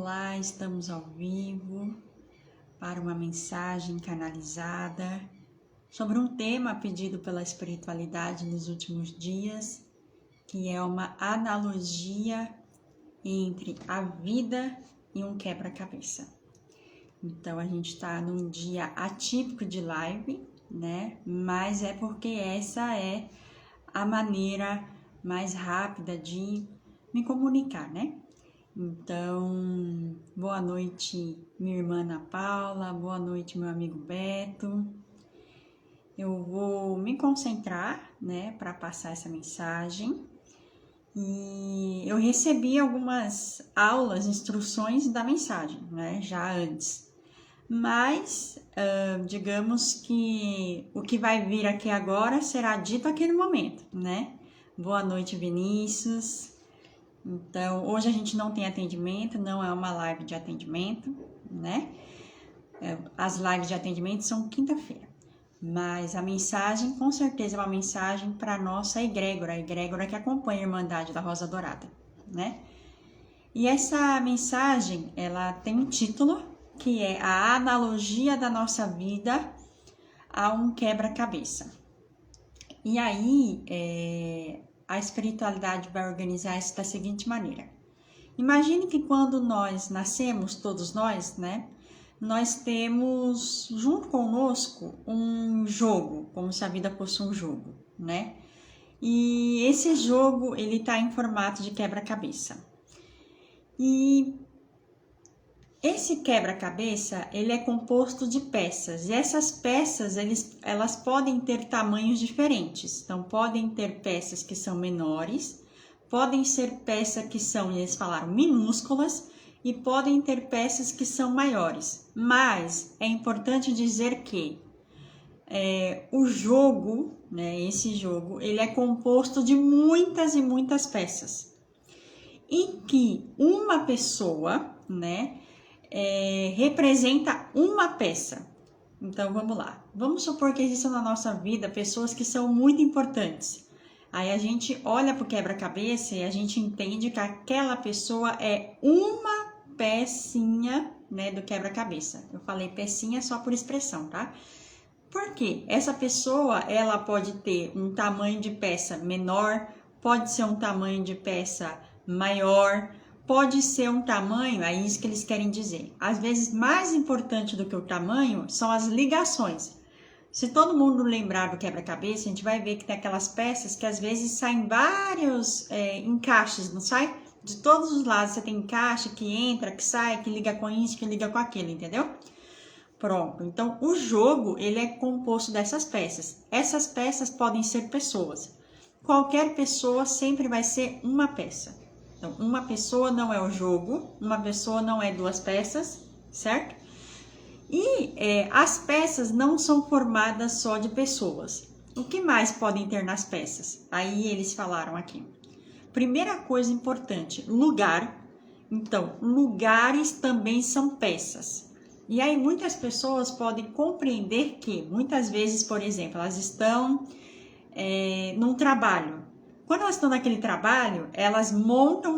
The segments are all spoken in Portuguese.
Olá, estamos ao vivo para uma mensagem canalizada sobre um tema pedido pela espiritualidade nos últimos dias, que é uma analogia entre a vida e um quebra-cabeça. Então, a gente está num dia atípico de live, né? Mas é porque essa é a maneira mais rápida de me comunicar, né? Então, boa noite, minha irmã Ana Paula, boa noite, meu amigo Beto. Eu vou me concentrar, né, para passar essa mensagem. E eu recebi algumas aulas, instruções da mensagem, né, já antes. Mas, digamos que o que vai vir aqui agora será dito naquele momento, né? Boa noite, Vinícius. Então, hoje a gente não tem atendimento, não é uma live de atendimento, né? As lives de atendimento são quinta-feira, mas a mensagem, com certeza, é uma mensagem para a nossa egrégora, a egrégora que acompanha a Irmandade da Rosa Dourada, né? E essa mensagem, ela tem um título, que é a analogia da nossa vida a um quebra-cabeça. E aí, a espiritualidade vai organizar isso da seguinte maneira. Imagine que quando nós nascemos, todos nós, né? Nós temos junto conosco um jogo, como se a vida fosse um jogo, né? E esse jogo, ele tá em formato de quebra-cabeça. E esse quebra-cabeça, ele é composto de peças, e essas peças, elas podem ter tamanhos diferentes. Então, podem ter peças que são menores, podem ser peças que são, eles falaram, minúsculas, e podem ter peças que são maiores. Mas é importante dizer que o jogo, né, esse jogo, ele é composto de muitas e muitas peças. Em que uma pessoa, né, representa uma peça. Então, vamos lá. Vamos supor que existam na nossa vida pessoas que são muito importantes. Aí a gente olha para o quebra-cabeça e a gente entende que aquela pessoa é uma pecinha, né, do quebra-cabeça. Eu falei pecinha só por expressão, tá? Por quê? Essa pessoa, ela pode ter um tamanho de peça menor, pode ser um tamanho de peça maior, pode ser um tamanho, é isso que eles querem dizer. Às vezes, mais importante do que o tamanho são as ligações. Se todo mundo lembrar do quebra-cabeça, a gente vai ver que tem aquelas peças que às vezes saem vários encaixes, não sai? De todos os lados você tem encaixe que entra, que sai, que liga com isso, que liga com aquilo, entendeu? Pronto, então o jogo, ele é composto dessas peças. Essas peças podem ser pessoas. Qualquer pessoa sempre vai ser uma peça. Então, uma pessoa não é o jogo, uma pessoa não é duas peças, certo? E as peças não são formadas só de pessoas. O que mais podem ter nas peças? Aí eles falaram aqui. Primeira coisa importante, lugar. Então, lugares também são peças. E aí muitas pessoas podem compreender que, muitas vezes, por exemplo, elas estão num trabalho. Quando elas estão naquele trabalho, elas montam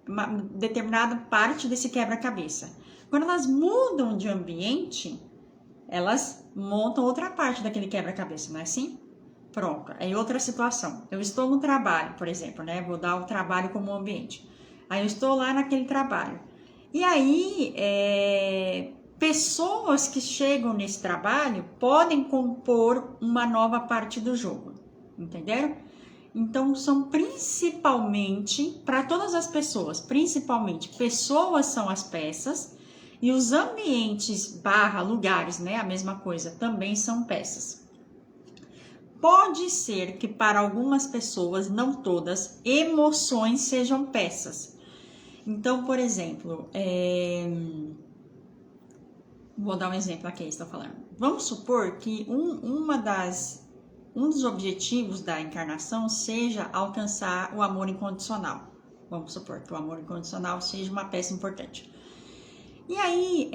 uma determinada parte desse quebra-cabeça. Quando elas mudam de ambiente, elas montam outra parte daquele quebra-cabeça, não é assim? Pronto, aí outra situação. Eu estou no trabalho, por exemplo, né? Vou dar o trabalho como ambiente. Aí eu estou lá naquele trabalho. E aí, pessoas que chegam nesse trabalho podem compor uma nova parte do jogo. Entenderam? Então, são principalmente, para todas as pessoas, principalmente, pessoas são as peças e os ambientes / lugares, né, a mesma coisa, também são peças. Pode ser que para algumas pessoas, não todas, emoções sejam peças. Então, por exemplo, vou dar um exemplo aqui, estou falando. Vamos supor que um dos objetivos da encarnação seja alcançar o amor incondicional. Vamos supor que o amor incondicional seja uma peça importante. E aí,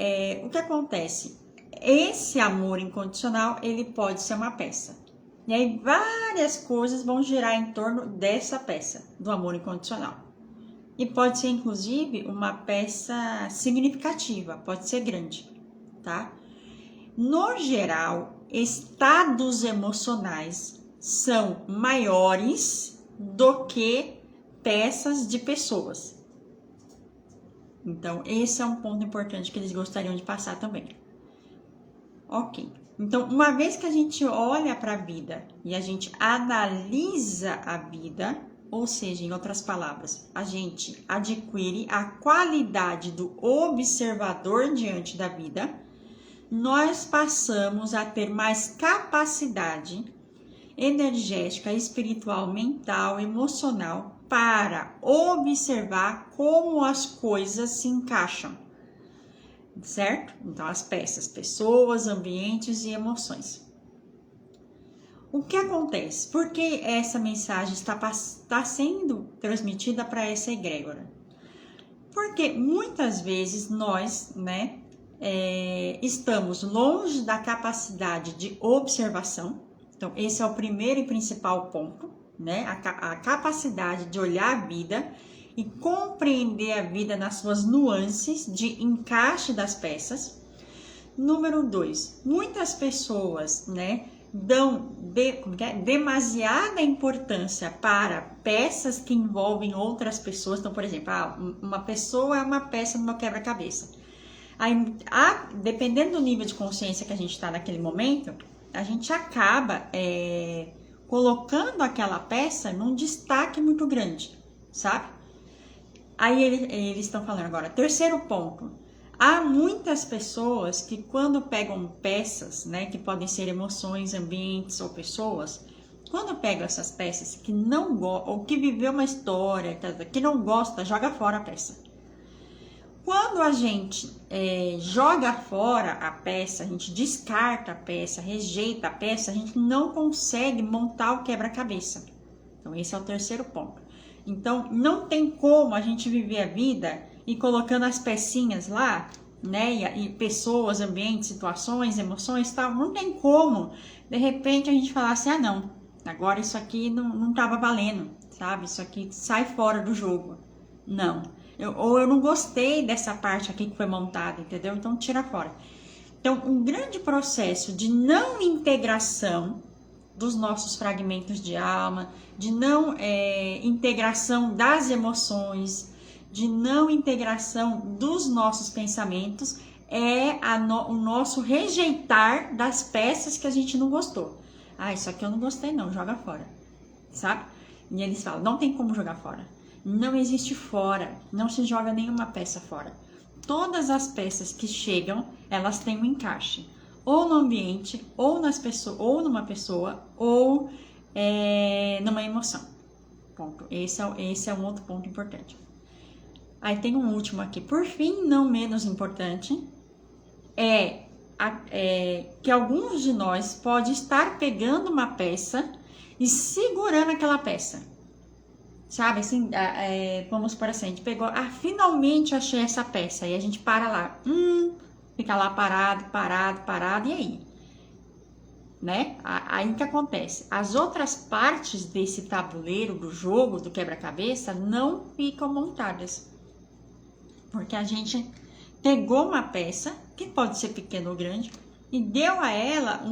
o que acontece? Esse amor incondicional, ele pode ser uma peça. E aí, várias coisas vão girar em torno dessa peça, do amor incondicional. e pode ser inclusive uma peça significativa, pode ser grande, tá? No geral, estados emocionais são maiores do que peças de pessoas. Então, esse é um ponto importante que eles gostariam de passar também. Ok. Então, uma vez que a gente olha para a vida e a gente analisa a vida, ou seja, em outras palavras, a gente adquire a qualidade do observador diante da vida, nós passamos a ter mais capacidade energética, espiritual, mental, emocional para observar como as coisas se encaixam, certo? Então, as peças, pessoas, ambientes e emoções. O que acontece? Por que essa mensagem está sendo transmitida para essa egrégora? Porque muitas vezes nós, estamos longe da capacidade de observação. Então, esse é o primeiro e principal ponto, né? A capacidade de olhar a vida e compreender a vida nas suas nuances de encaixe das peças. Número 2, muitas pessoas, dão demasiada importância para peças que envolvem outras pessoas. Então, por exemplo, uma pessoa é uma peça no meu quebra-cabeça. Aí, dependendo do nível de consciência que a gente está naquele momento, a gente acaba colocando aquela peça num destaque muito grande, sabe? Aí eles estão falando agora, terceiro ponto, há muitas pessoas que quando pegam peças, que podem ser emoções, ambientes ou pessoas, quando pegam essas peças que não gostam, ou que viveu uma história, que não gosta, joga fora a peça. Quando a gente joga fora a peça, a gente descarta a peça, rejeita a peça, a gente não consegue montar o quebra-cabeça. Então, esse é o terceiro ponto. Então, não tem como a gente viver a vida e colocando as pecinhas lá, e pessoas, ambientes, situações, emoções, tal. Não tem como, de repente, a gente falar assim, não, agora isso aqui não estava valendo, sabe? Isso aqui sai fora do jogo. Não. Ou eu não gostei dessa parte aqui que foi montada, entendeu? Então, tira fora. Então, um grande processo de não integração dos nossos fragmentos de alma, de não integração das emoções, de não integração dos nossos pensamentos, o nosso rejeitar das peças que a gente não gostou. Isso aqui eu não gostei não, joga fora, sabe? E eles falam, não tem como jogar fora. Não existe fora, não se joga nenhuma peça fora. Todas as peças que chegam, elas têm um encaixe. Ou no ambiente, ou nas pessoas, ou numa pessoa, ou numa emoção. Ponto. Esse é um outro ponto importante. Aí tem um último aqui. Por fim, não menos importante, que alguns de nós pode estar pegando uma peça e segurando aquela peça. Sabe, assim, vamos por assim, a gente pegou, finalmente achei essa peça, e a gente para lá, fica lá parado, e aí? Aí o que acontece? As outras partes desse tabuleiro, do jogo, do quebra-cabeça, não ficam montadas. Porque a gente pegou uma peça, que pode ser pequena ou grande, e deu a ela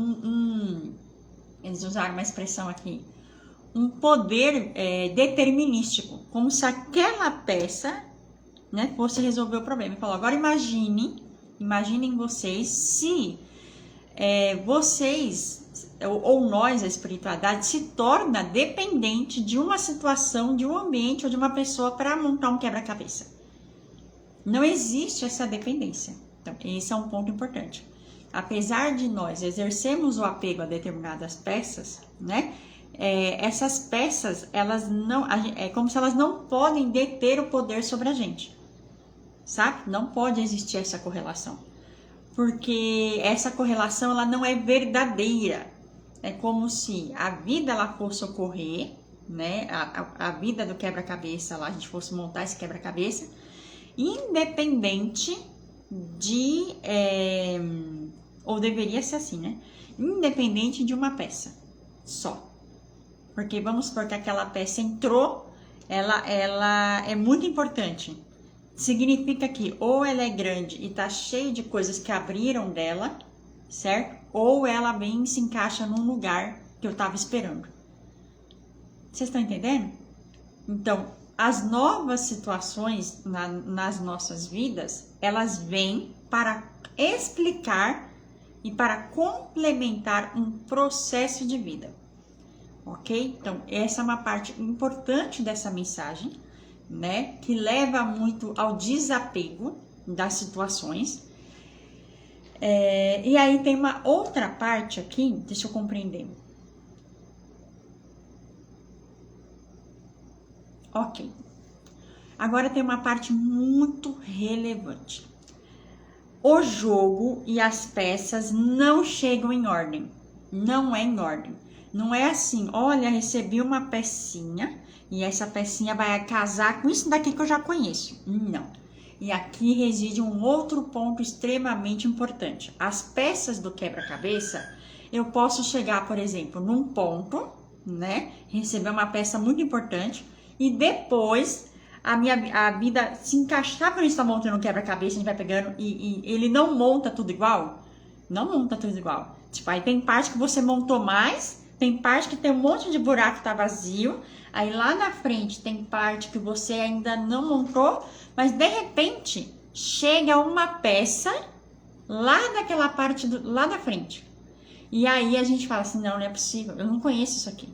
eles usaram uma expressão aqui, um poder determinístico, como se aquela peça fosse resolver o problema. Ele falou, agora imaginem vocês se vocês, ou nós, a espiritualidade, se torna dependente de uma situação, de um ambiente ou de uma pessoa para montar um quebra-cabeça. Não existe essa dependência. Então, esse é um ponto importante. Apesar de nós exercermos o apego a determinadas peças, essas peças, elas não, é como se elas não podem deter o poder sobre a gente, sabe? Não pode existir essa correlação, porque essa correlação ela não é verdadeira. É como se a vida ela fosse ocorrer, a vida do quebra-cabeça lá, a gente fosse montar esse quebra-cabeça, independente de, ou deveria ser assim, independente de uma peça só. Porque vamos supor que aquela peça entrou ela é muito importante. Significa que ou ela é grande e tá cheia de coisas que abriram dela, certo? Ou ela vem e se encaixa num lugar que eu tava esperando. Vocês estão entendendo? Então, as novas situações nas nossas vidas, elas vêm para explicar e para complementar um processo de vida. Ok? Então, essa é uma parte importante dessa mensagem, né? Que leva muito ao desapego das situações. E aí tem uma outra parte aqui, deixa eu compreender. Ok. Agora tem uma parte muito relevante. O jogo e as peças não chegam em ordem. Não é em ordem. Não é assim, olha, recebi uma pecinha e essa pecinha vai casar com isso daqui que eu já conheço. Não. E aqui reside um outro ponto extremamente importante. As peças do quebra-cabeça, eu posso chegar, por exemplo, num ponto, né? Receber uma peça muito importante e depois a vida se encaixar quando a gente está montando um quebra-cabeça, a gente vai pegando e ele não monta tudo igual. Não monta tudo igual. Tipo, aí tem parte que você montou mais, tem parte que tem um monte de buraco que tá vazio. Aí lá na frente tem parte que você ainda não montou, mas de repente chega uma peça lá daquela parte lá da frente. E aí a gente fala assim, não é possível, eu não conheço isso aqui.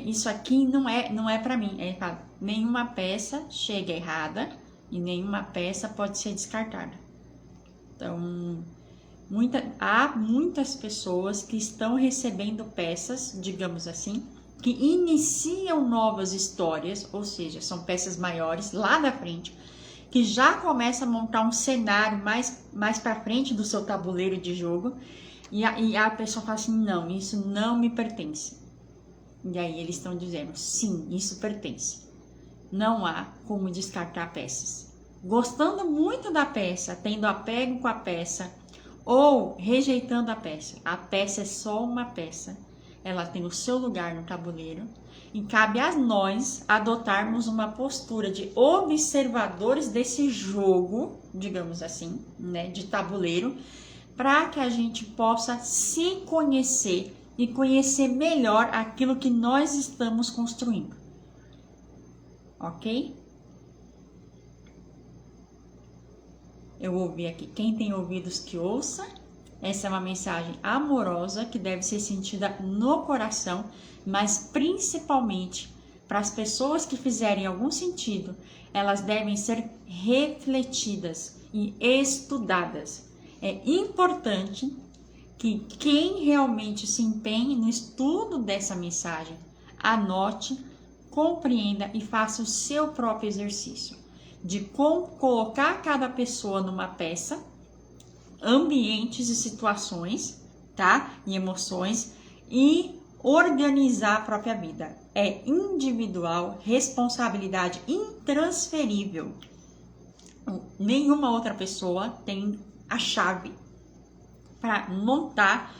Isso aqui não é para mim. Ele fala, nenhuma peça chega errada e nenhuma peça pode ser descartada. Então, há muitas pessoas que estão recebendo peças, digamos assim, que iniciam novas histórias, ou seja, são peças maiores lá da frente, que já começa a montar um cenário mais para frente do seu tabuleiro de jogo, e a pessoa fala assim, não, isso não me pertence. E aí eles estão dizendo, sim, isso pertence. Não há como descartar peças. Gostando muito da peça, tendo apego com a peça, ou rejeitando a peça é só uma peça. Ela tem o seu lugar no tabuleiro e cabe a nós adotarmos uma postura de observadores desse jogo, digamos assim, né, de tabuleiro, para que a gente possa se conhecer e conhecer melhor aquilo que nós estamos construindo. Ok? Eu ouvi aqui, quem tem ouvidos que ouça. Essa é uma mensagem amorosa que deve ser sentida no coração, mas principalmente para as pessoas que fizerem algum sentido, elas devem ser refletidas e estudadas. É importante que quem realmente se empenhe no estudo dessa mensagem, anote, compreenda e faça o seu próprio exercício de colocar cada pessoa numa peça, ambientes e situações, tá? E emoções, e organizar a própria vida. É individual, responsabilidade intransferível. Nenhuma outra pessoa tem a chave para montar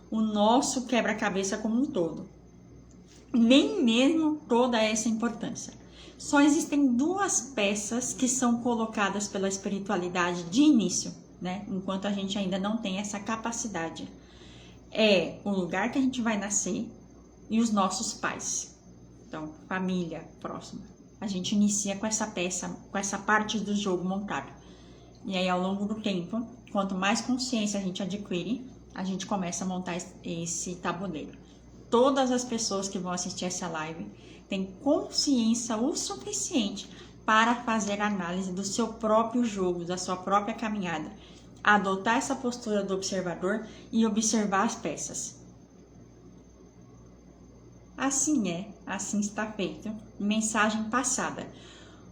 o nosso quebra-cabeça como um todo. Nem mesmo toda essa importância. Só existem duas peças que são colocadas pela espiritualidade de início, né? Enquanto a gente ainda não tem essa capacidade. É o lugar que a gente vai nascer e os nossos pais. Então, família próxima. A gente inicia com essa peça, com essa parte do jogo montada. E aí, ao longo do tempo, quanto mais consciência a gente adquire, a gente começa a montar esse tabuleiro. Todas as pessoas que vão assistir essa live têm consciência o suficiente para fazer análise do seu próprio jogo, da sua própria caminhada, adotar essa postura do observador e observar as peças. Assim está feito. Mensagem passada.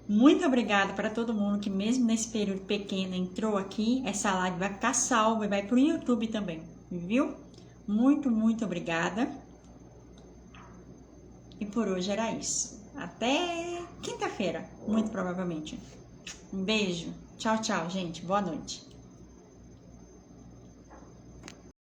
Muito obrigada para todo mundo que mesmo nesse período pequeno entrou aqui. Essa live vai ficar salva e vai para o YouTube também, viu? Muito, muito obrigada. E por hoje era isso. Até quinta-feira, muito provavelmente. Um beijo. Tchau, tchau, gente. Boa noite.